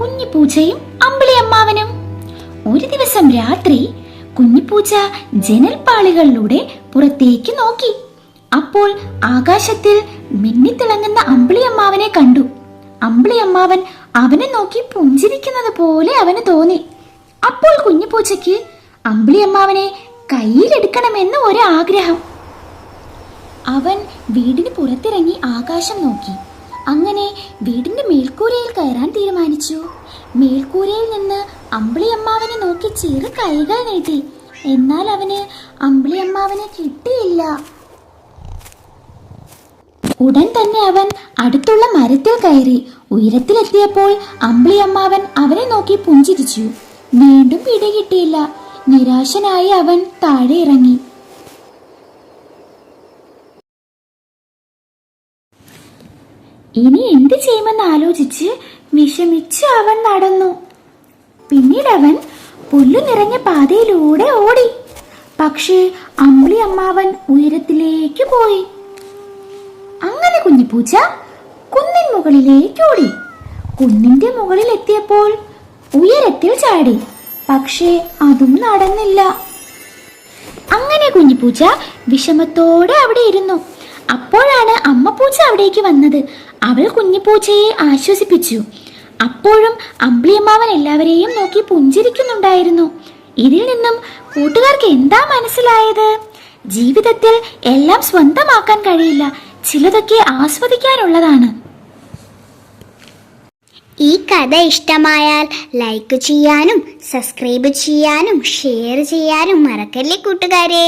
കുഞ്ഞിപ്പൂച്ചയും അമ്പിളിയമ്മാവനും. ഒരു ദിവസം രാത്രി കുഞ്ഞിപ്പൂച്ച ജനൽപ്പാളികളിലൂടെ പുറത്തേക്ക് നോക്കി. അപ്പോൾ ആകാശത്തിൽ മിന്നിത്തിളങ്ങുന്ന അമ്പിളിയമ്മാവനെ കണ്ടു. അമ്പിളിയമ്മാവൻ അവനെ നോക്കി പുഞ്ചിരിക്കുന്നത് പോലെ അവന് തോന്നി. അപ്പോൾ കുഞ്ഞിപ്പൂച്ചയ്ക്ക് അമ്പിളിയമ്മാവനെ കയ്യിലെടുക്കണമെന്ന് ഒരാഗ്രഹം. അവൻ വീടിന് പുറത്തിറങ്ങി ആകാശം നോക്കി. അങ്ങനെ വീടിന്റെ മേൽക്കൂരയിൽ കയറാൻ തീരുമാനിച്ചു. മേൽക്കൂരയിൽ നിന്ന് അമ്പിളിയമ്മാവനെ നോക്കി ചെറു കൈകൾ നീട്ടി. എന്നാൽ അവന് അമ്പിളിയമ്മാവനെ കിട്ടിയില്ല. ഉടൻ തന്നെ അവൻ അടുത്തുള്ള മരത്തിൽ കയറി. ഉയരത്തിലെത്തിയപ്പോൾ അമ്പിളിയമ്മാവൻ അവനെ നോക്കി പുഞ്ചിരിച്ചു. വീണ്ടും പിടികിട്ടിയില്ല. നിരാശനായി അവൻ താഴെ ഇറങ്ങി. ഇനി എന്ത് ചെയ്യുമെന്ന് ആലോചിച്ച് വിഷമിച്ച് അവൻ നടന്നു. പിന്നീട് അവൻ പുല്ലു നിറഞ്ഞ പാതയിലൂടെ ഓടി. പക്ഷേ അമ്പിളിയമ്മാവൻ ഉയരത്തിലേക്ക് പോയി. അങ്ങനെ കുഞ്ഞിപ്പൂച്ച കുന്നിൻ മുകളിലേക്ക് ഓടി. കുന്നിന്റെ മുകളിൽ എത്തിയപ്പോൾ ഉയരത്തിൽ ചാടി. പക്ഷേ അതും നടന്നില്ല. അങ്ങനെ കുഞ്ഞിപ്പൂച്ച വിഷമത്തോടെ അവിടെ ഇരുന്നു. അപ്പോഴാണ് അമ്മപ്പൂച്ച അവിടേക്ക് വന്നത്. അവൾ കുഞ്ഞിപ്പൂച്ചയെ ആശ്വസിപ്പിച്ചു. അപ്പോഴും അമ്പിളിയമ്മാവൻ എല്ലാവരെയും നോക്കി പുഞ്ചിരിക്കുന്നുണ്ടായിരുന്നു. ഇതിൽ നിന്നും കൂട്ടുകാർക്ക് എന്താ മനസ്സിലായത്? ജീവിതത്തിൽ എല്ലാം സ്വന്തമാക്കാൻ കഴിയില്ല, ചിലതൊക്കെ ആസ്വദിക്കാനുള്ളതാണ്. ഈ കഥ ഇഷ്ടമായാൽ ലൈക്ക് ചെയ്യാനും സബ്സ്ക്രൈബ് ചെയ്യാനും ഷെയർ ചെയ്യാനും മറക്കല്ലേ കൂട്ടുകാരെ.